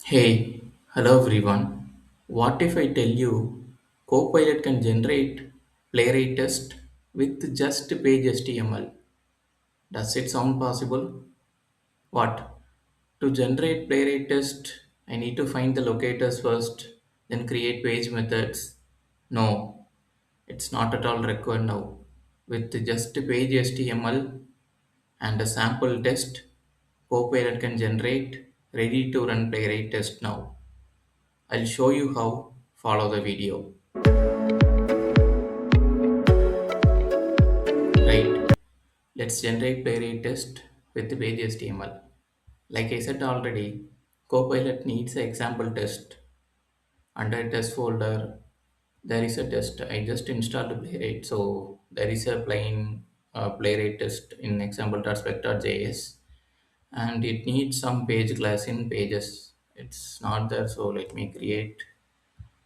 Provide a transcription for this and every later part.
Hey, hello everyone. What if I tell you Copilot can generate Playwright test with just page HTML? Does it sound possible? What? To generate Playwright test, I need to find the locators first, then create page methods. No, it's not at all required now. With just page HTML and a sample test, Copilot can generate ready to run Playwright test now. I'll show you how. Follow the video. Right. Let's generate playwright test with the page HTML. Like I said already, Copilot needs an example test. Under test folder, there is a test. I just installed Playwright, so there is a plain Playwright test in example.spec.js, and it needs some page class in pages. It's not there, so let me create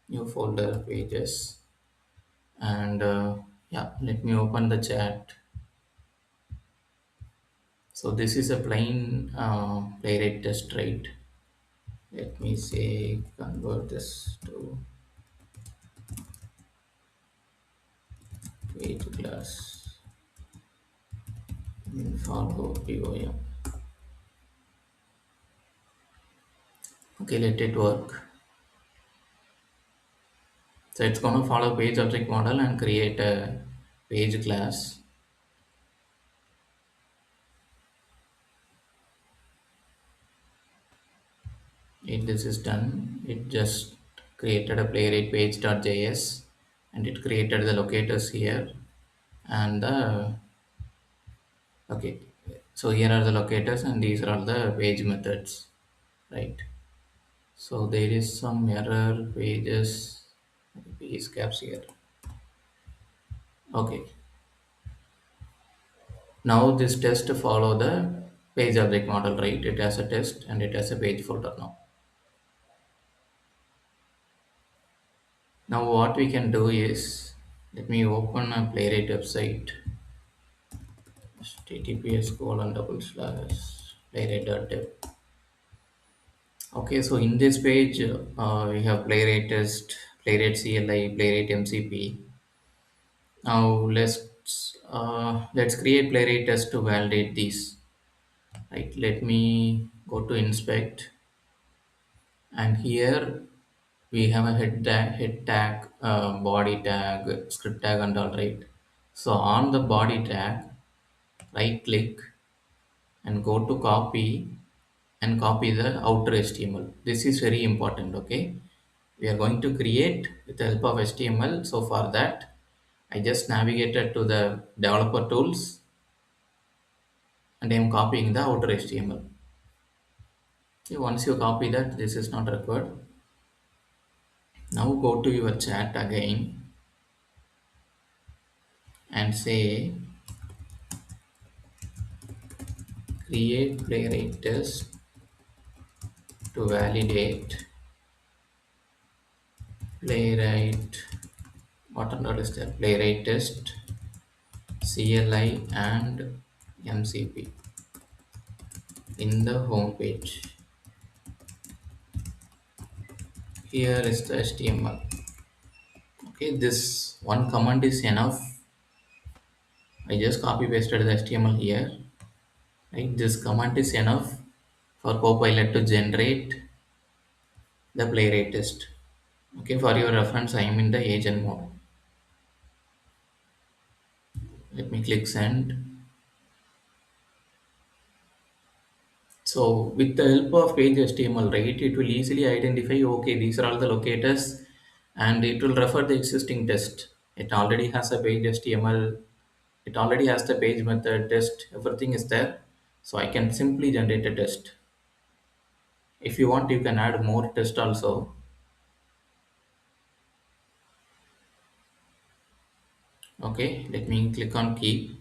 new folder pages and yeah, let me open the chat. So this is a plain playwright test, right? Let me say convert this to page class and follow POM. Okay, let it work. So it's gonna follow page object model and create a page class. If this is done, it just created a playwright page.js and it created the locators here and the okay. So here are the locators and these are all the page methods, right? So there is some error pages, page caps here. Okay, now this test follow the page object model, right? It has a test and it has a page folder now. Now what we can do is, let me open a Playwright website, https://playwright.dev. Okay, so in this page, we have Playwright test, Playwright CLI, Playwright MCP. Now let's create Playwright test to validate these. Right, let me go to inspect, and here we have a head tag, body tag, script tag, and all, right. So on the body tag, right click and go to copy and copy the outer HTML. This is very important. Okay, we are going to create with the help of HTML. So for that, I just navigated to the developer tools and I am copying the outer HTML. Okay, once you copy that, this is not required. Now go to your chat again and say create playwright test to validate playwright, what and what is there, playwright test CLI and MCP in the home page. Here is the HTML. Okay, this one command is enough. I just copy pasted the HTML here. Right, this command is enough for Copilot to generate the playwright test. Okay, for your reference, I am in the agent mode. Let me click send. So with the help of page HTML, right, it will easily identify, okay, these are all the locators and it will refer the existing test. It already has a page HTML, it already has the page method test, everything is there. So I can simply generate a test. If you want, you can add more test also. Okay, let me click on keep.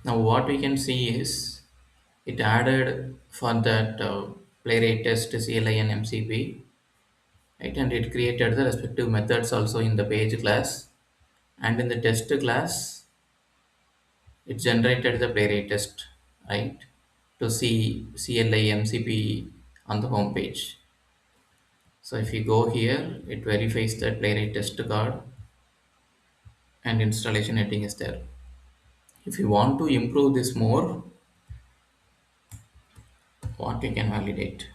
Now what we can see is it added for that playwright test CLI and MCP, right, and it created the respective methods also in the page class, and in the test class it generated the playwright test, right, to see CLI MCP on the home page. So if you go here, it verifies that Playwright test card and installation heading is there. If you want to improve this more, what we can validate?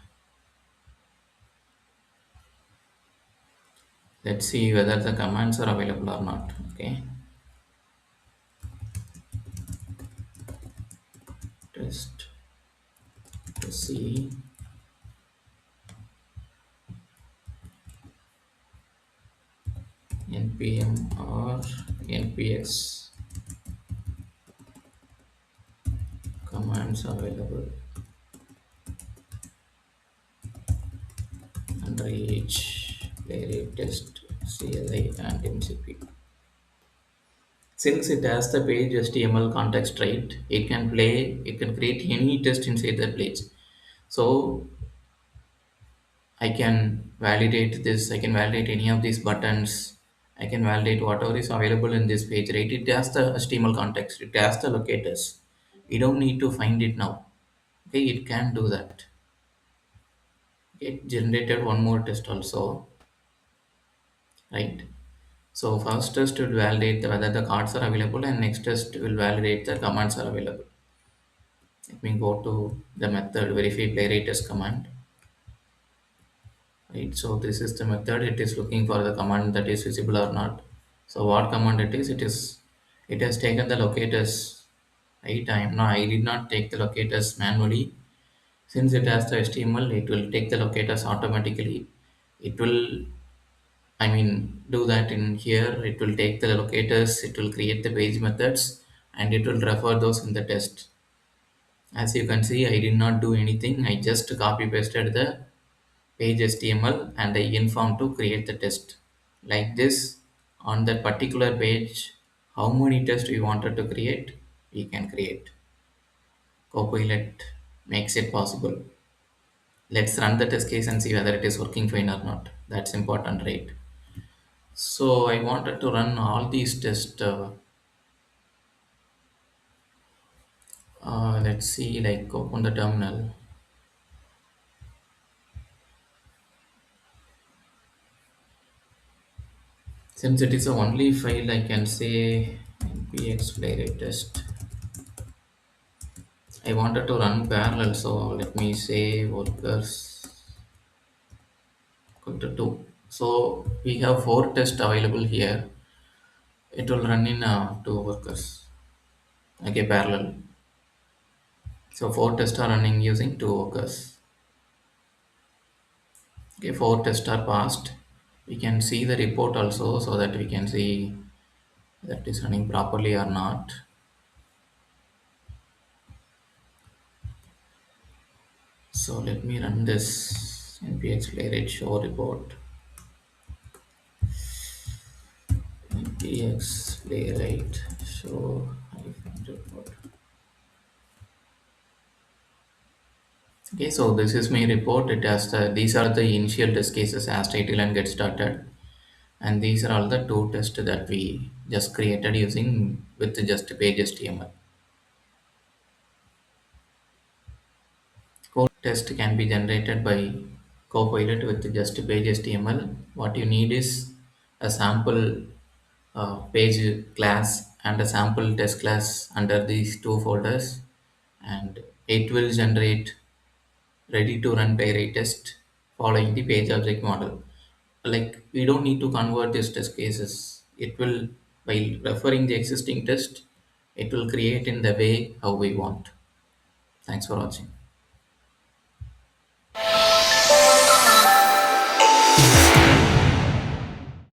Let's see whether the commands are available or not. Okay, test to see npm or npx commands available under each Playwright test CLI and MCP. Since it has the page HTML context, right? It can create any test inside the page. So I can validate this, I can validate any of these buttons, I can validate whatever is available in this page, right? It has the HTML context, it has the locators. We don't need to find it now. Okay, it can do that. It generated one more test also, right? So first test will validate whether the cards are available, and next test will validate the commands are available. Let me go to the method verify playwright test command. Right, so this is the method. It is looking for the command that is visible or not. So what command it is? It has taken the locators. Right, I did not take the locators manually. Since it has the HTML, it will take the locators automatically. It will, do that in here. It will take the locators, it will create the page methods, and it will refer those in the test. As you can see, I did not do anything. I just copy pasted the page HTML and I inform to create the test. Like this, on that particular page, how many tests we wanted to create, we can create. Copilot makes it possible. Let's run the test case and see whether it is working fine or not. That's important, right? So I wanted to run all these tests. Let's see, like open the terminal. Since it is a only file, I can say npx playwright test. I wanted to run parallel, so let me say workers equal to 2. So we have 4 tests available here. It will run in 2 workers. Okay, parallel. So 4 tests are running using 2 workers. Okay, 4 tests are passed. We can see the report also so that we can see that is running properly or not. So let me run this npx playwright show report. npx playwright show report. Okay, so this is my report. It has these are the initial test cases as title and get started, and these are all the 2 tests that we just created using with just page HTML. Code test can be generated by Copilot with just page HTML. What you need is a sample page class and a sample test class under these 2 folders, and it will generate ready to run playwright test following the page object model. Like we don't need to convert these test cases. It will, by referring the existing test, it will create in the way how we want. Thanks for watching.